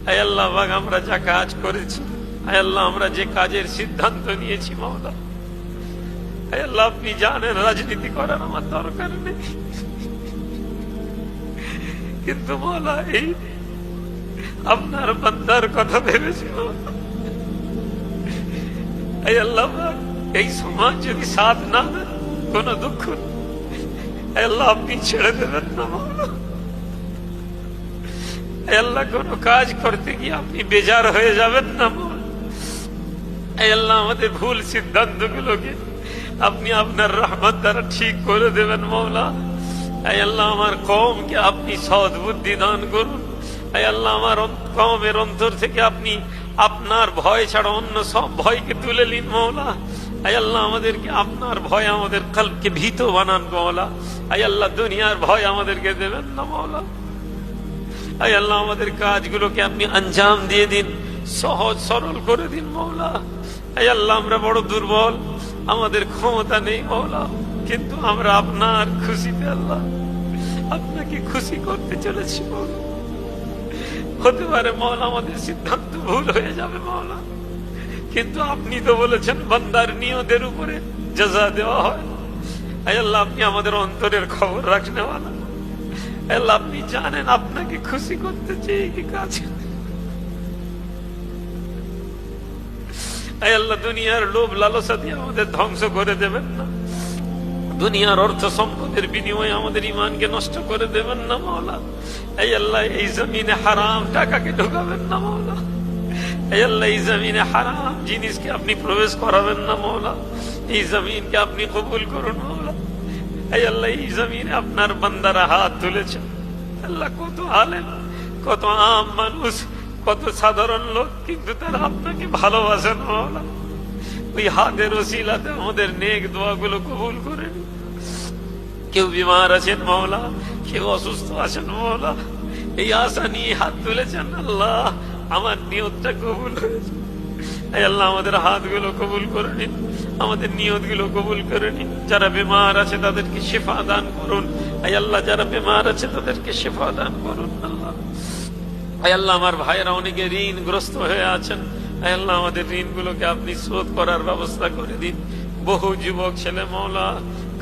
আয় আল্লাহ পাক আমরা যা কাজ করেছি, আয় আল্লাহ আমরা যে কাজের সিদ্ধান্ত নিয়েছি মাওলা, আয় আল্লাহ আপনি জানেন রাজনীতি করার আমার দরকার নেই, কিন্তু মাওলা এই আপনার বান্দার কথা ভেবেছি মাওলা। আয় আল্লাহ পাক এই সমাজ যদি সাথ না দেয় কোন দুঃখ নেই, আয় আল্লাহ আপনি ছেড়ে দেবেন না মাওলা। আয় আল্লাহ কোন কাজ করতে গিয়ে আপনি বেজার হয়ে যাবেন না মাওলা। আয় আল্লাহ আমাদের ভুল সিদ্ধান্ত গুলোকে আপনি আপনার রহমত দ্বারা ঠিক করে দেবেন মাওলা। আয় আল্লাহ আমার কওমকে আপনি সৎ বুদ্ধি দান করুন। আয় আল্লাহ আমার কওমের অন্তর থেকে আপনি আপনার ভয় ছাড়া অন্য সব ভয়কে তুলে নিন মাওলা। আয় আল্লাহ আমাদেরকে আপনার ভয় আমাদের কলবকে ভীত বানান মাওলা। আয় আল্লাহ দুনিয়ার ভয় আমাদেরকে দেবেন না মাওলা। আয় আল্লাহ আমাদের কাজগুলোকে আপনি আঞ্জাম দিয়ে দিন, সহজ সরল করে দিন মাওলা। আয় আল্লাহ আমরা বড় দুর্বল, আমাদের ক্ষমতা নেই মাওলা, কিন্তু আমরা আপনার খুশিতে আল্লাহ আপনাকে খুশি করতে চলেছি মাওলা। হতে পারে মাওলা আমাদের সিদ্ধান্ত ভুল হয়ে যাবে মাওলা, কিন্তু আপনি তো বলেছেন বান্দার নিয়তের উপরে জাযা দেওয়া হয়। আয় আল্লাহ আপনি আমাদের অন্তরের খবর রাখেন মাওলা। আল্লাহ আপনি জানেন আপনাকে খুশি করতে চেয়ে কি কাজ। আয় আল্লাহ দুনিয়ার লোভ লালসা দিয়ে আমাদের ধ্বংস করে দেবেন না, দুনিয়ার অর্থ সম্পদের বিনিময়ে আমাদের ইমানকে নষ্ট করে দেবেন না মাওলা। আয় আল্লাহ এই জমিনে হারাম টাকাকে ঢোকাবেন না মাওলা। আয় আল্লাহ এই জমিনে হারাম জিনিসকে আপনি প্রবেশ করাবেন না মাওলা। এই জমিনকে আপনি কবুল করুন মাওলা। আয় আল্লাহ এই জমিনে আপনার বান্দারা হাত তুলেছেন আল্লাহ, কত আলেম, কত আম মানুষ, কত সাধারণ লোক, কিন্তু তারা আপনাকে ভালোবাসেন মাওলা। ওই হাতের ওসিলাতে আমাদের নেক দোয়াগুলো কবুল করেন। কেউ বিমার আছেন মাওলা, কেউ অসুস্থ আছেন মাওলা, এই আশা নিয়ে হাত তুলেছেন আল্লাহ আমার নিয়তটা কবুল হয়েছে। আয় আল্লাহ আমাদের হাতগুলো কবুল করে নিন, আমাদের নিয়তগুলো কবুল করে নিন। যারা বিমার আছে তাদেরকে শিফা দান করুন। আয় আল্লাহ যারা বিমার আছে তাদেরকে শিফা দান করুন আল্লাহ। আয় আল্লাহ আমার ভাইয়েরা অনেকে ঋণগ্রস্ত হয়ে আছেন, আয় আল্লাহ আমাদের ঋণগুলোকে আপনি শোধ করার ব্যবস্থা করে দিন। বহু যুবক ছেলে মাওলা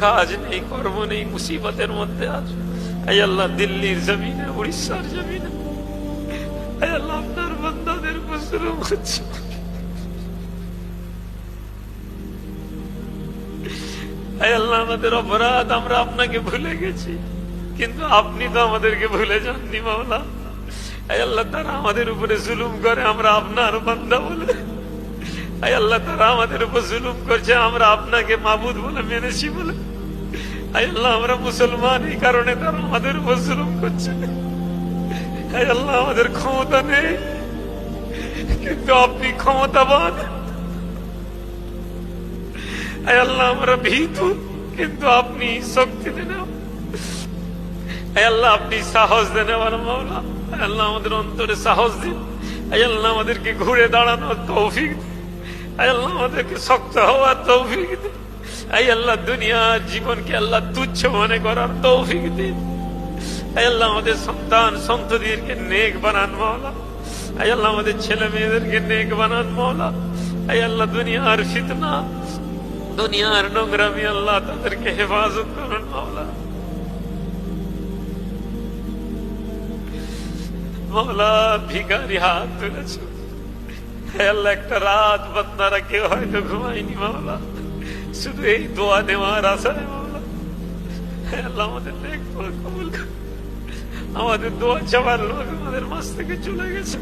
কাজ নেই, কর্ম নেই, মুসিবতের মধ্যে আছে। আয় আল্লাহ দিল্লির জমিনে, উড়িষ্যার জমিনে আয় আল্লাহ আপনার বান্দাদের জুলুম হচ্ছে। আয় আল্লাহ আমাদের অপরাধ, আমরা আপনাকে ভুলে গেছি, কিন্তু আপনি তো আমাদেরকে ভুলে যাননি মাওলা। আয় আল্লাহ তারা আমাদের উপরে জুলুম করে, আমরা আপনার বান্দা বলে। আয় আল্লাহ তারা আমাদের উপর জুলুম করছে, আমরা আপনাকে মাবুদ বলে মেনেছি বলে। আয় আল্লাহ আমরা মুসলমান, এই কারণে তারা আমাদের উপর জুলুম করছে। আয় আল্লাহ আমাদের ক্ষমতা নেই, কিন্তু আপনি ক্ষমতাবান। আয় আল্লাহ আমরা ভীতু, কিন্তু আপনি শক্তি দেন। আয় আল্লাহ আপনি সাহস দেন মাওলা। আয় আল্লাহ আমাদের অন্তরে সাহস দিন। আয় আল্লাহ আমাদেরকে ঘুরে দাঁড়ানোর তৌফিক দিন। আয় আল্লাহ আমাদেরকে শক্ত হওয়ার তৌফিক দিন। আয় আল্লাহ দুনিয়ার জীবনকে আল্লাহ তুচ্ছ মনে করার তৌফিক দিন। আয় আল্লাহ আমাদের সন্তান সন্ততিদেরকে নেক বানান মাওলা। আয় আল্লাহ আমাদের ছেলে মেয়েদেরকে নেক বানান মাওলা। আয় আল্লাহ দুনিয়ার ফিতনা, দুনিয়ার নোংরামি আল্লাহ তাদেরকে হেফাজত করুন মাওলা। মাওলা ভিখারি হাত তুলেছে, আল্লাহ একটা রাত বান্দারা কেউ হয়তো ঘুমায়নি মাওলা, শুধু এই দোয়া দেওয়ার আশায় মাওলা। আল্লাহ আমাদের নেক কবুল করুন। আমাদের দোয়া চাওয়ার লোক আমাদের মাঝ থেকে চলে গেছে,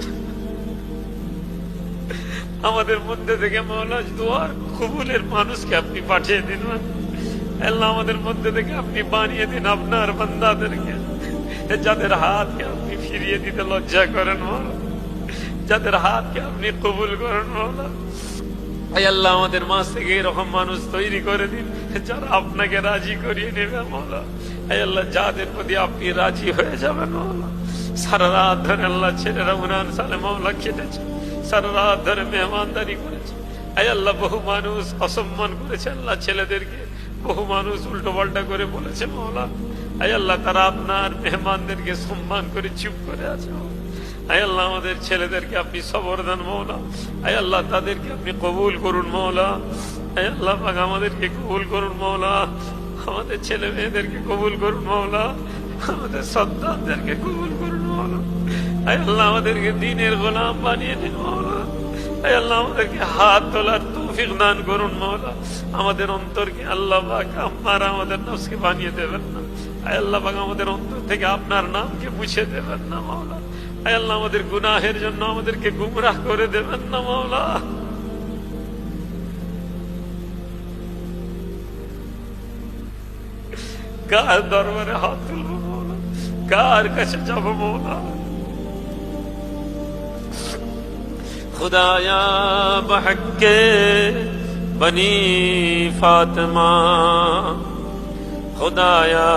আমাদের মধ্যে থেকে মাওলা দোয়ার কবুলের মানুষকে আপনি পাঠিয়ে দিন আল্লাহ। আমাদের মধ্যে থেকে আপনি বানিয়ে দিন আপনার বান্দাদেরকে, যাদের হাতকে আপনি ফিরিয়ে দিতে লজ্জা করেন মাওলা, যাদের হাতকে আপনি কবুল করেন মাওলা। আয় আল্লাহ আমাদের মাঝ থেকে এরকম মানুষ তৈরি করে দিন যারা আপনাকে রাজি করিয়ে নেবে মাওলা। আয় আল্লাহ যাদের প্রতি আপনি রাজি হয়ে যাবেন মাওলা। সারা রাত ধরে আল্লাহ ছেলেরা উনান সালে মাওলা খেটেছে, সারা রাত ধরে মেহমানদারি করেছে। আয় আল্লাহ বহু মানুষ অসম্মান করেছে আল্লাহ ছেলেদেরকে, বহু মানুষ উল্টো পাল্টা করে বলেছে মাওলা। আয় আল্লাহ তারা আপনার মেহমানদেরকে সম্মান করে চুপ করে আছে। আয় আল্লাহ আমাদের ছেলেদেরকে আপনি সবর দেন মওলা, আয় আল্লাহ তাদেরকে আপনি কবুল করুন মওলা, আয় আল্লাহ পাক আমাদেরকে কবুল করুন মওলা, আমাদের ছেলে মেয়েদেরকে কবুল করুন মওলা, আমাদের সন্তানদেরকে কবুল করুন মওলা, আয় আল্লাহ আমাদেরকে দ্বীনের গোলাম বানিয়ে দিন মওলা, আয় আল্লাহ আমাদেরকে হাত তোলার তৌফিক দান করুন মওলা, আমাদের অন্তরকে আল্লাহ পাক আপনারা আমাদের নফসকে বানিয়ে দেবেন না, আয় আল্লাহ পাক আমাদের অন্তর থেকে আপনার নামকে মুছে দেবেন না মওলা, আয় আল্লাহ আমাদের গুনাহের জন্য আমাদেরকে গুমরাহ করে দেবেন না মওলা। কার দরবারে হাত তুলবো মওলা, কার কাছে যাবো মওলা? खुदाया बहक्के बनी फातिमा, खुदाया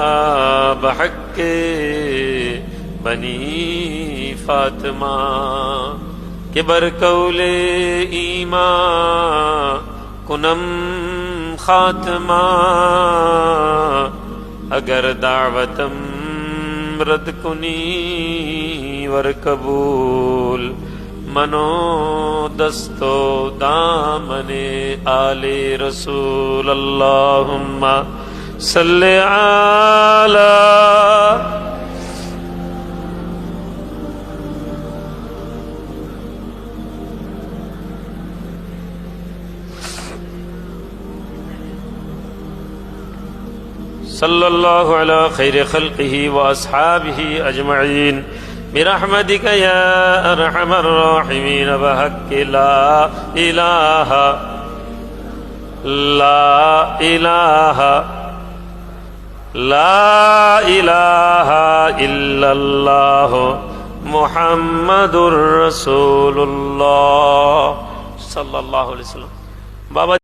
बहक्के बनी फातिमा, के बरकौले ईमा कुनम खात्मा, अगर दावतम रद कुनी वर कबूल, मनो दस्तो दामने आले रसूल, अल्लाहुम्मा सल्ले आला सल्लल्लाहु अला खैर खल्क़िही व अस्हाबिही अजमईन बिरहमतिक या अरहमर राहिमीन बहक्के ला इलाहा इल्लल्लाह मुहम्मदुर रसूलुल्लाह सल्लल्लाहु अलैहि वसल्लम। बाबा